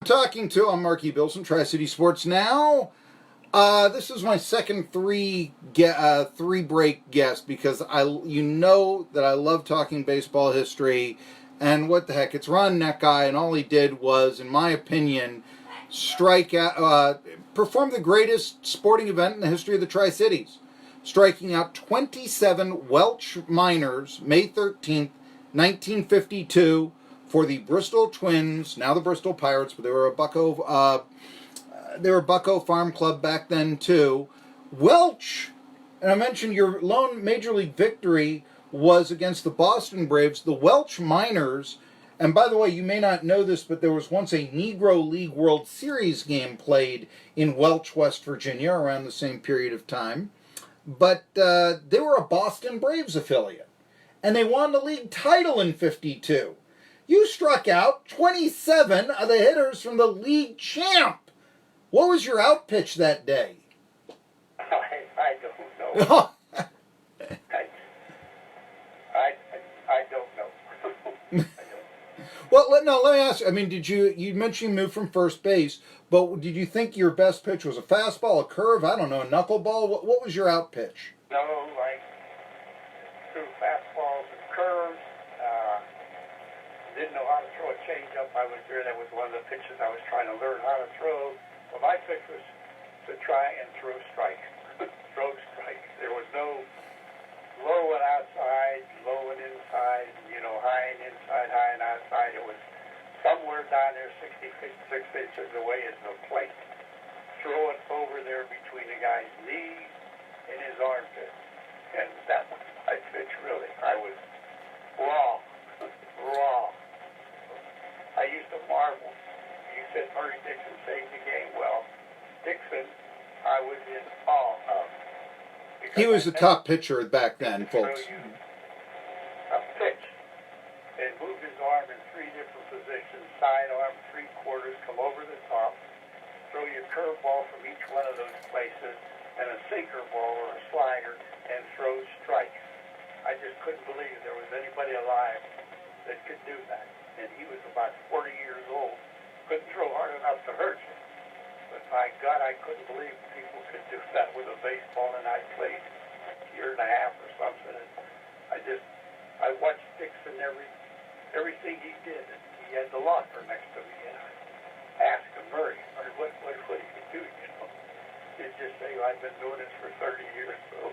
talking to. I'm Marky Billson, Tri-City Sports Now. This is my second three-break guest because you know that I love talking baseball history, and what the heck, it's Ron Necciai, and all he did was, in my opinion, perform the greatest sporting event in the history of the Tri-Cities, striking out 27 Welsh minors, May 13th, 1952, for the Bristol Twins, now the Bristol Pirates, but they were a Bucko Farm Club back then too. Welsh, and I mentioned your lone major league victory was against the Boston Braves. The Welsh minors, and by the way, you may not know this, but there was once a Negro League World Series game played in Welch, West Virginia, around the same period of time. But they were a Boston Braves affiliate, and they won the league title in '52. You struck out 27 of the hitters from the league champ. What was your out pitch that day? I don't know. I don't know. Well, let me ask you. I mean, you mentioned you moved from first base, but did you think your best pitch was a fastball, a curve, I don't know, a knuckleball? What was your out pitch? No, I threw fastballs and curves. Didn't know how to throw a changeup. That was one of the pitches I was trying to learn how to throw. Well, my pitch was to try and throw strike. Throw strike. There was no low and outside, low and inside, high and inside, high and outside. It was somewhere down there 6 inches away is the plate. Throw it over there between the guy's knees and his armpit. And that was my pitch, really. I was raw. I used to marvel. You said Murray Dixon saved the game. Well, Dixon, I was in awe of. He was the top pitcher back then, folks. A pitch and move his arm in three different positions, side arm, three-quarters, come over the top, throw your curveball from each one of those places, and a sinker ball or a slider, and throw strikes. I just couldn't believe there was anybody alive that could do that. And he was about 40 years old. Couldn't throw hard enough to hurt you. But my God, I couldn't believe people could do that with a baseball, and I played a year and a half or something. And I watched Dixon everything he did. And he had the locker next to me, and I asked him, Murray, what do you do? He'd just say, I've been doing this for 30 years, so.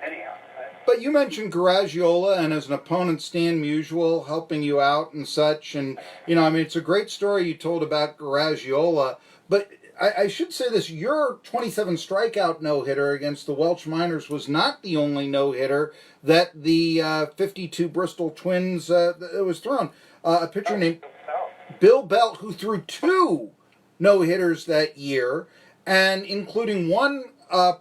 Anyhow. But you mentioned Garagiola and as an opponent, Stan Musial helping you out and such. And, it's a great story you told about Garagiola. But I should say this, your 27 strikeout no-hitter against the Welsh Miners was not the only no-hitter that the 52 Bristol Twins was thrown. A pitcher named Bill Bell, who threw 2 no-hitters that year, and including one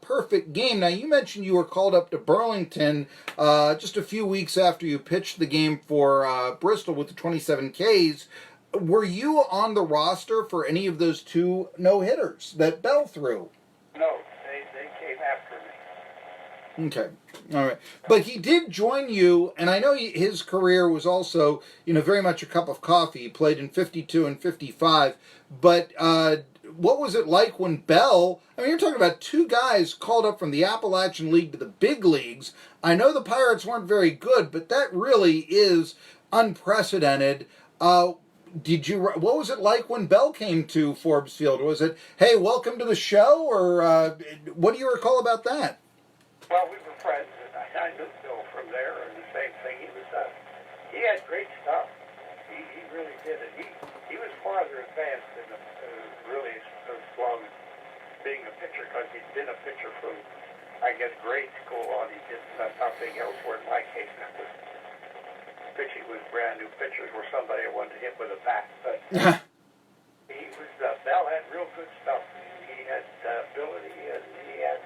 perfect game. Now, you mentioned you were called up to Burlington just a few weeks after you pitched the game for Bristol with the 27 Ks. Were you on the roster for any of those 2 no-hitters that Bell threw? No, they came after me. Okay, all right. But he did join you, and I know his career was also, very much a cup of coffee. He played in 52 and 55, but what was it like when Bell, you're talking about 2 guys called up from the Appalachian League to the big leagues. I know the Pirates weren't very good, but that really is unprecedented. What was it like when Bell came to Forbes Field? Was it, hey, welcome to the show, or what do you recall about that? Well, we were friends, and I knew Bill from there, and the same thing. He had great stuff. He really did it. He was farther advanced in really as long as being a pitcher, because he'd been a pitcher from, I guess, grade school on. He did nothing else. Where in my case, pitching was brand new pitchers were somebody I wanted to hit with a bat. But Bell had real good stuff. He had ability, and he had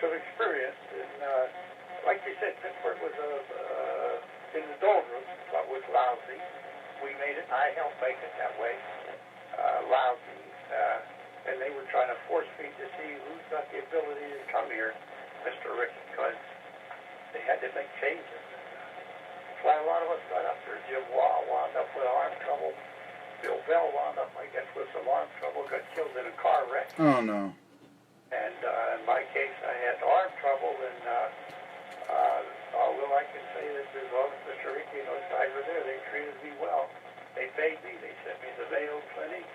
some experience. And like you said, Pittsburgh was in the doldrums, but was lousy. We made it. I helped make it that way. Lousy. And they were trying to force feed to see who's got the ability to come here, Mr. Ricky, because they had to make changes. That's why a lot of us got up there. Jim Waugh wound up with arm trouble. some arm trouble, got killed in a car wreck. Oh, no. And in my case, I had arm trouble, and although I can say that as long as Mr. Ricky and those guys were there, they treated me well. They paid me. They sent me to the Mayo Clinic,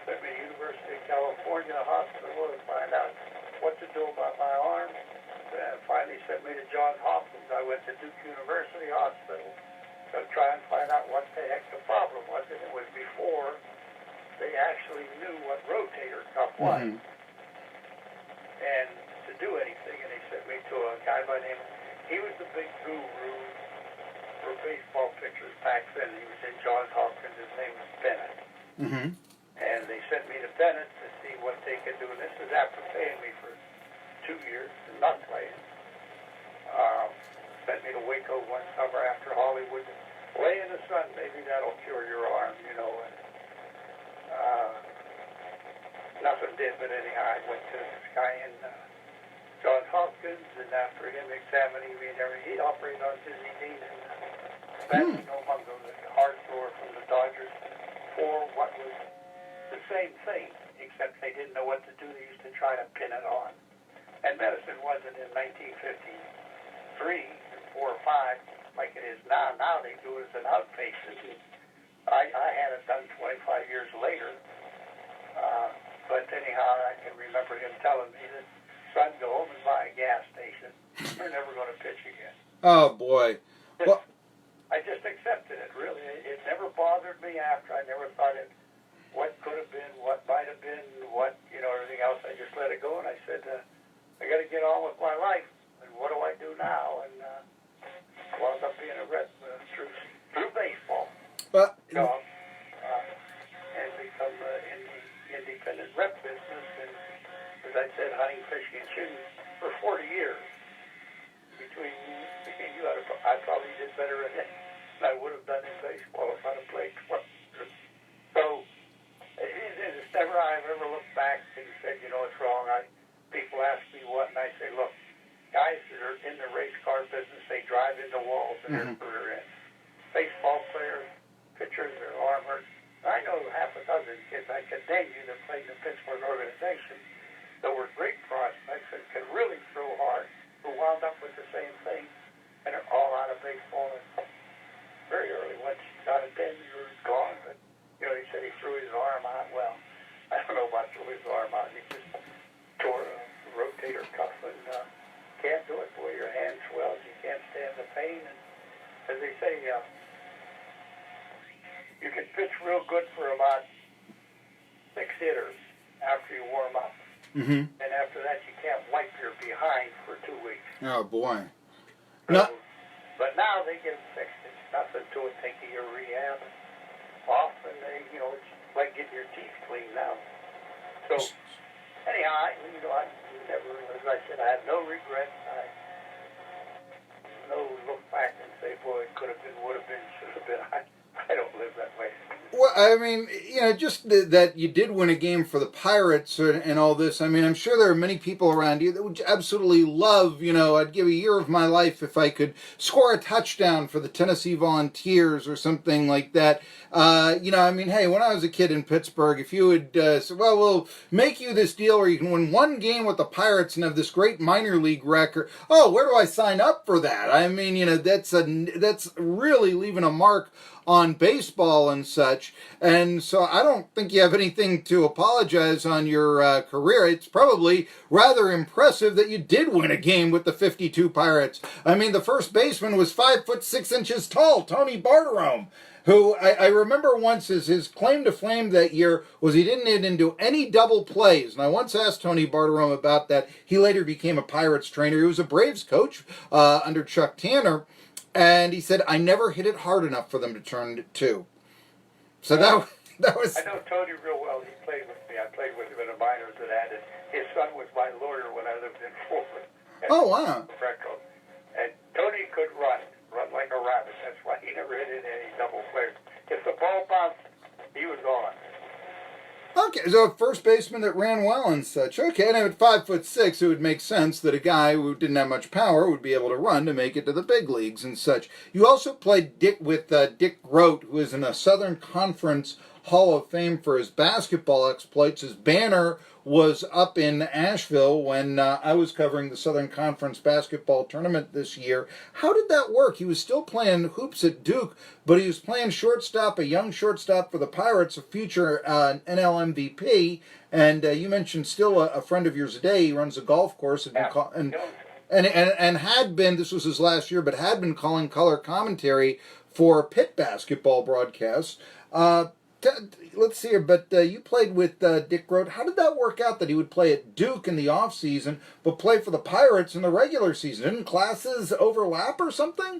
sent me to the University of California Hospital to find out what to do about my arm. And finally sent me to Johns Hopkins. I went to Duke University Hospital to try and find out what the heck the problem was. And it was before they actually knew what rotator cuff was. Mm-hmm. And to do anything, and they sent me to a guy by name, he was the big guru for baseball pitchers back then. He was in Johns Hopkins. His name was Bennett. Mm-hmm. And they sent me to Bennett to see what they could do. And this is after paying me for 2 years and not playing. Sent me to Waco one summer after Hollywood. Lay in the sun, maybe that'll cure your arm, you know. And, nothing did, but anyhow, I went to this guy in Johns Hopkins, and after him examining me and everything, he operated on Dizzy Dean and Matthew Mungo, the hard thrower from the Dodgers, for what was the same thing, except they didn't know what to do. They used to try to pin it on. And medicine wasn't in 1953, 4 or 5, like it is now. Now they do it as an outpatient. I had it done 25 years later. But anyhow, I can remember him telling me that, son, go home and buy a gas station. You're never going to pitch again. Oh, boy. Well, I just accepted it, really. It never bothered me after. I never thought it, what could have been, what might have been, what, you know, everything else. I just let it go, and I said, I got to get on with my life. And what do I do now? And wound up being a rep through baseball. And become in the independent rep business. And as I said, hunting, fishing, and shooting for 40 years. Between you, I probably did better in it than I would have done in baseball if I'd have played 12 years. So it's never I've ever looked back and said, you know, it's wrong. People ask me what, and I say, look, guys that are in the race car business, they drive into walls and their career ends. Baseball players, pitchers, their armors. I know half a dozen kids I could name you that played in the Pittsburgh organization that were great prospects and could really throw hard, who wound up with the same thing, and are all out of baseball. And very early, once he got a 10-year gone, but you know, he said he threw his arm out. Well, I don't know about threw his arm out. He just tore a rotator cuff and can't do it. Boy, your hand swells. You can't stand the pain. And as they say, you can pitch real good for about 6 hitters after you warm up. Mm-hmm. And after that, you can't wipe your behind for 2 weeks. Oh, boy. So, but now they get it fixed. It's nothing to it. Take your rehab off, and they, you know, it's like getting your teeth cleaned now. So, anyhow, I never, as I said, I had no regrets. No look back and say, boy, it could have been, would have been, should have been. I don't live that way. Well, I mean, you know, just that you did win a game for the Pirates and all this. I mean, I'm sure there are many people around you that would absolutely love, you know, I'd give a year of my life if I could score a touchdown for the Tennessee Volunteers or something like that. You know, I mean, hey, when I was a kid in Pittsburgh, if you would say, well, we'll make you this deal where you can win one game with the Pirates and have this great minor league record. Oh, where do I sign up for that? I mean, you know, that's really leaving a mark on baseball and such, and so I don't think you have anything to apologize on your career. It's probably rather impressive that you did win a game with the 52 Pirates. I mean, the first baseman was 5'6" tall, Tony Barterome, who I remember once his claim to fame that year was he didn't get into any double plays. And I once asked Tony Barterome about that. He later became a Pirates trainer. He was a Braves coach under Chuck Tanner. And he said, I never hit it hard enough for them to turn it 2. So that was... I know Tony real well. He played with me. I played with him in the minors at that. His son was my lawyer when I lived in Florida. Oh, wow. And Tony could run like a rabbit. That's why he never hit any double plays. If the ball bounced, he was on. Okay, so a first baseman that ran well and such. Okay, and at 5'6", it would make sense that a guy who didn't have much power would be able to run to make it to the big leagues and such. You also played with Dick Groat, who is in a Southern Conference Hall of Fame for his basketball exploits. His banner was up in Asheville when I was covering the Southern Conference basketball tournament this year. How did that work? He was still playing hoops at Duke, but he was playing shortstop, a young shortstop for the Pirates, a future NL MVP. And you mentioned still a friend of yours today. He runs a golf course and had been, this was his last year, but had been calling color commentary for Pitt basketball broadcasts. Let's see here, but you played with Dick Grote. How did that work out that he would play at Duke in the off season, but play for the Pirates in the regular season? Didn't classes overlap or something?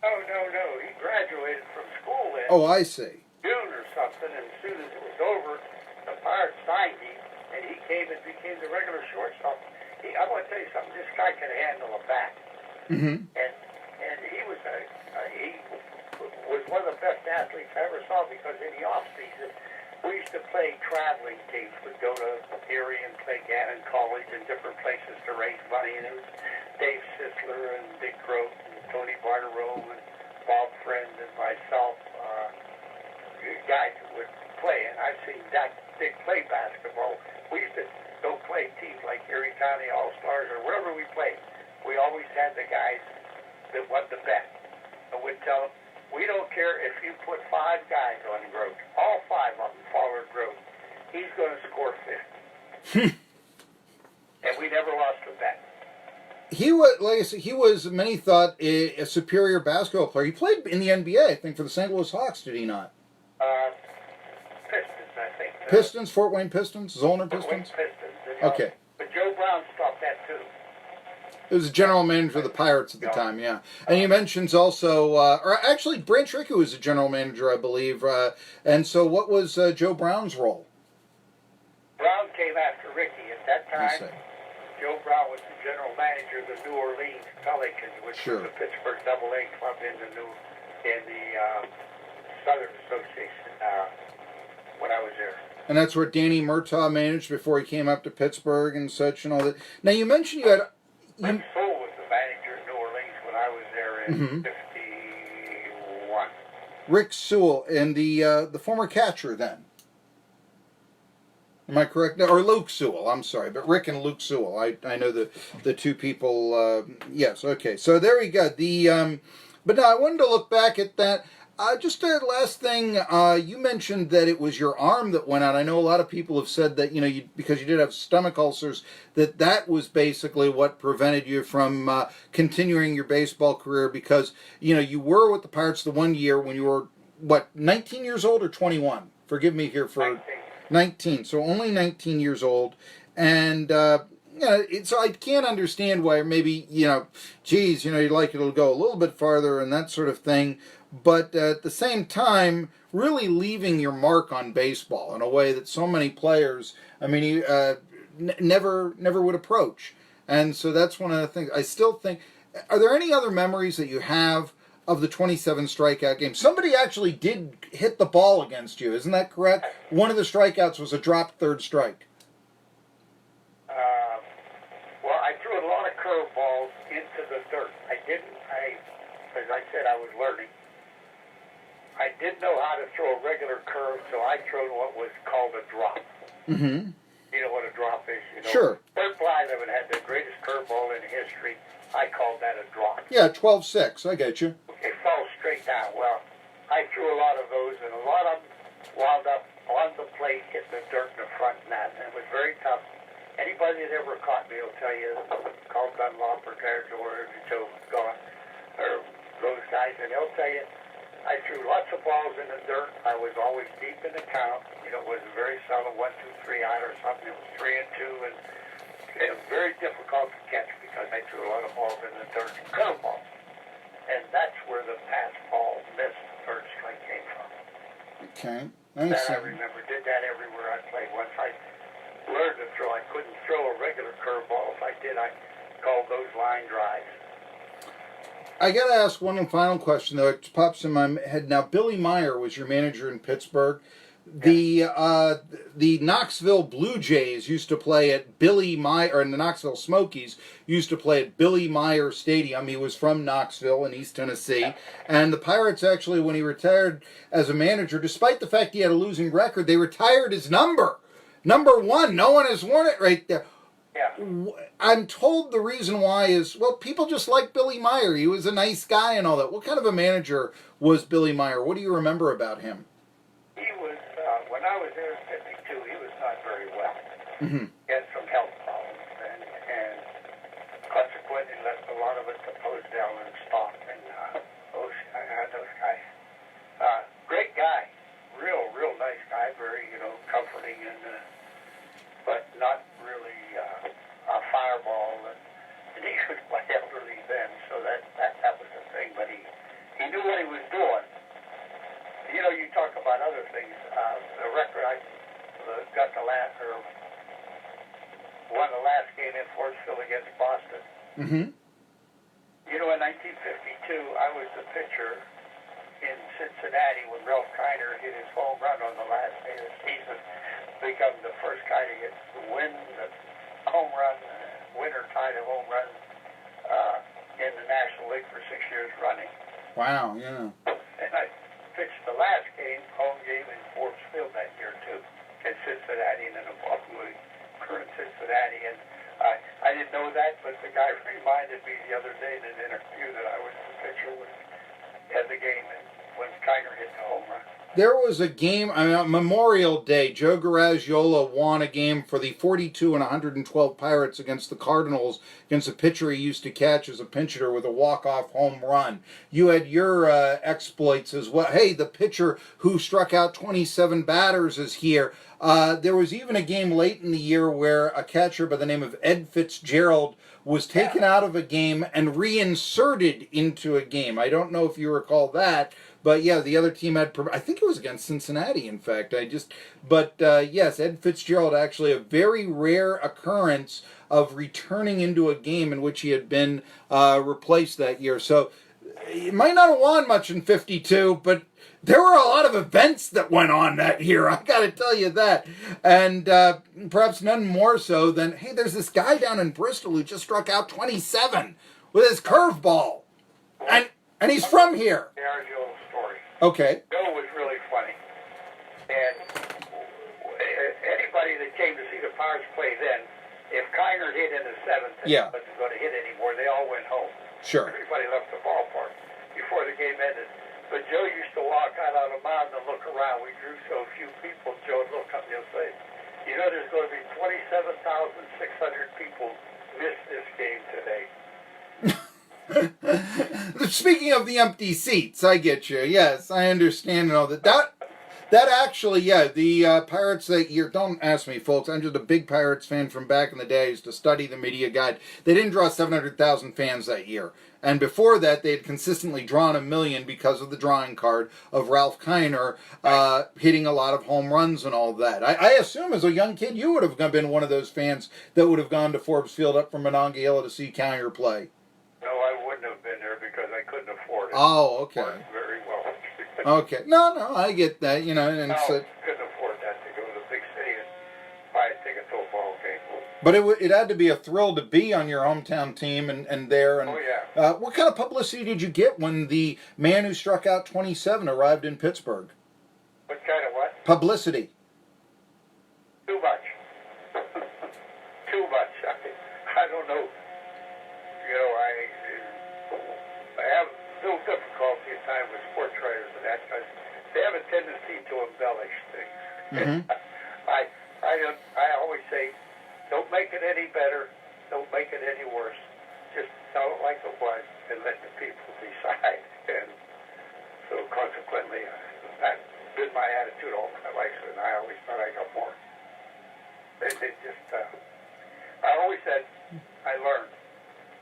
Oh, no. He graduated from school in I see. June or something, and as soon as it was over, the Pirates signed him, and he came and became the regular shortstop. I want to tell you something. This guy could handle a bat, and he was one of the best athletes I ever saw, because in the off season we used to play traveling teams. We'd go to Erie and play Gannon College and different places to raise money, and it was Dave Sisler and Dick Grote and Tony Barterow and Bob Friend and myself, guys that would play, and I've seen that Dick play basketball. We used to go play teams like Erie County All-Stars or wherever we played. We always had the guys that won the bet, and we'd tell them, we don't care if you put 5 guys on Grote, all 5 of them followed Grote, he's going to score 50. And we never lost a bet. He was, like I said, many thought, a superior basketball player. He played in the NBA, I think, for the St. Louis Hawks, did he not? Pistons, I think. Pistons, Fort Wayne Pistons, Zollner Pistons? Fort Wayne Pistons. Okay. But Joe Brown stopped that too. It was the general manager of the Pirates at the time, yeah. And he mentions also, or actually, Branch Rickey was the general manager, I believe. And so what was Joe Brown's role? Brown came after Rickey. At that time, Joe Brown was the general manager of the New Orleans Pelicans, which was the Pittsburgh AA club in the Southern Association when I was there. And that's where Danny Murtaugh managed before he came up to Pittsburgh and such and all that. Now, you mentioned you had... Rick Sewell was the manager in New Orleans when I was there in 51. Rick Sewell, and the former catcher then. Am I correct? No, or Luke Sewell, I'm sorry. But Rick and Luke Sewell. I know the two people. Yes, okay. So there we go. But now I wanted to look back at that. Just a last thing, you mentioned that it was your arm that went out. I know a lot of people have said that, because you did have stomach ulcers, that was basically what prevented you from continuing your baseball career, because, you were with the Pirates the one year when you were, 19 years old or 21? Forgive me here for 19. So only 19 years old. And, so I can't understand why maybe, you'd like it to go a little bit farther and that sort of thing. But at the same time, really leaving your mark on baseball in a way that so many players, never would approach. And so that's one of the things. I still think, are there any other memories that you have of the 27 strikeout game? Somebody actually did hit the ball against you, isn't that correct? One of the strikeouts was a dropped third strike. Well, I threw a lot of curveballs into the dirt. As I said, I was learning. I didn't know how to throw a regular curve, so I threw what was called a drop. Mm-hmm. You know what a drop is? Sure. Bert Blyleven had the greatest curveball in history. I called that a drop. Yeah, 12-6. I get you. It fell straight down. Well, I threw a lot of those, and a lot of them wound up on the plate, hitting the dirt in the front net, and it was very tough. Anybody that ever caught me will tell you, called Dunlop or Terry George or Joe Gone, or those guys, and they'll tell you, I threw lots of balls in the dirt. I was always deep in the count. It was very seldom 1, 2, 3 out or something. It was 3 and 2, and it was very difficult to catch because I threw a lot of balls in the dirt, curveballs. And that's where the pass ball missed third strike came from. Okay. That I remember. Did that everywhere I played. Once I learned to throw, I couldn't throw a regular curveball. If I did, I called those line drives. I got to ask one final question, though. It pops in my head now. Billy Meyer was your manager in Pittsburgh. The Knoxville Blue Jays used to play at Billy Meyer, or the Knoxville Smokies used to play at Billy Meyer Stadium. He was from Knoxville in East Tennessee. And the Pirates actually, when he retired as a manager, despite the fact he had a losing record, they retired his number. Number 1. No one has worn it right there. Yeah. I'm told the reason why is, well, people just like Billy Meyer. He was a nice guy and all that. What kind of a manager was Billy Meyer? What do you remember about him? He was, when I was there in 52, he was not very well. Mm-hmm. He had some health problems, and consequently left a lot of it to Posdell and Stock and those guys. Great guy. Real nice guy. Very, comforting, but not really a fireball. And he was quite elderly then, so that was the thing. But he knew what he was doing. You talk about other things. The record I got won the last game in Fortsville against Boston. Mm-hmm. In 1952, I was the pitcher in Cincinnati when Ralph Kiner hit his home run on the last day of the season, become the first guy to get the home run, winner tied a home run in the National League for 6 years running. Wow, yeah. And I pitched the last home game in Forbes Field that year too, in Cincinnati, and then a Buffalo current Cincinnati. And I didn't know that, but the guy reminded me the other day in an interview that I was the pitcher at the game when Kiner hit the home run. There was a game, Memorial Day, Joe Garagiola won a game for the 42 and 112 Pirates against the Cardinals, against a pitcher he used to catch as a pinch hitter with a walk-off home run. You had your exploits as well. Hey, the pitcher who struck out 27 batters is here. There was even a game late in the year where a catcher by the name of Ed Fitzgerald was taken out of a game and reinserted into a game. I don't know if you recall that, but yeah, the other team had, I think it was against Cincinnati, in fact. Yes, Ed Fitzgerald, actually a very rare occurrence of returning into a game in which he had been replaced that year. So he might not have won much in 52, but there were a lot of events that went on that year, I got to tell you that. And perhaps none more so than, hey, there's this guy down in Bristol who just struck out 27 with his curveball. And he's from here. Garagiola story. Okay. Bill was really funny. And anybody that came to see the Pirates play then, if Kiner hit in the 7th and he wasn't going to hit anymore, they all went home. Sure. Everybody left the ballpark before the game ended. But Joe used to walk out on the mound and look around. We drew so few people. Joe would look up and he'll say, there's going to be 27,600 people miss this game today. Speaking of the empty seats, I get you. Yes, I understand and all that. That actually, the Pirates that year, don't ask me, folks. I'm just a big Pirates fan from back in the day. I used to study the media guide. They didn't draw 700,000 fans that year. And before that, they had consistently drawn 1 million because of the drawing card of Ralph Kiner hitting a lot of home runs and all that. I assume as a young kid, you would have been one of those fans that would have gone to Forbes Field up from Monongahela to see Kiner play. No, I wouldn't have been there because I couldn't afford it. Oh, okay. Very well. Okay. No, I get that, and couldn't afford that to go to the big city and buy a ticket to a ball game. But it had to be a thrill to be on your hometown team and there. And, oh, yeah. What kind of publicity did you get when the man who struck out 27 arrived in Pittsburgh? What kind of what? Publicity. Too much. Too much. I don't know. I have no difficulty at times with sports writers and that because they have a tendency to embellish things. Mm-hmm. I always say, don't make it any better, don't make it any worse. Just tell it like it was and let the people decide. And so consequently, that's been my attitude all my life, and I always thought I got more. I always said, I learned.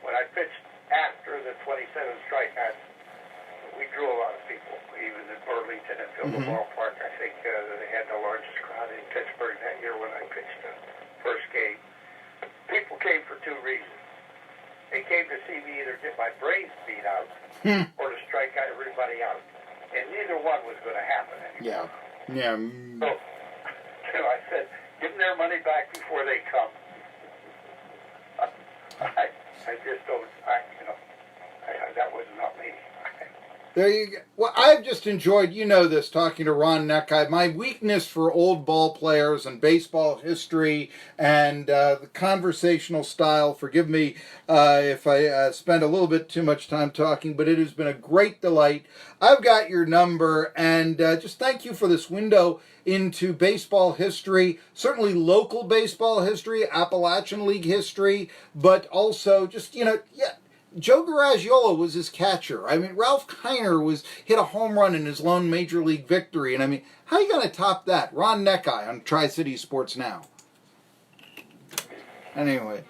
When I pitched after the 27 strikeouts, we drew a lot of people, even in Burlington and Field Ballpark. I think they had the largest crowd in Pittsburgh that year when I pitched the first game. People came for two reasons. They came to see me either get my brains beat out or to strike everybody out. And neither one was going to happen anymore. Yeah. So, I said, give them their money back before they come. I just don't, that was not me. There you go. Well, I've just enjoyed, this, talking to Ron Necciai. My weakness for old ball players and baseball history and the conversational style. Forgive me if I spend a little bit too much time talking, but it has been a great delight. I've got your number, and just thank you for this window into baseball history, certainly local baseball history, Appalachian League history, but also just, Joe Garagiola was his catcher. I mean, Ralph Kiner hit a home run in his lone major league victory. And I mean, how are you going to top that? Ron Necciai on Tri-City Sports Now. Anyway.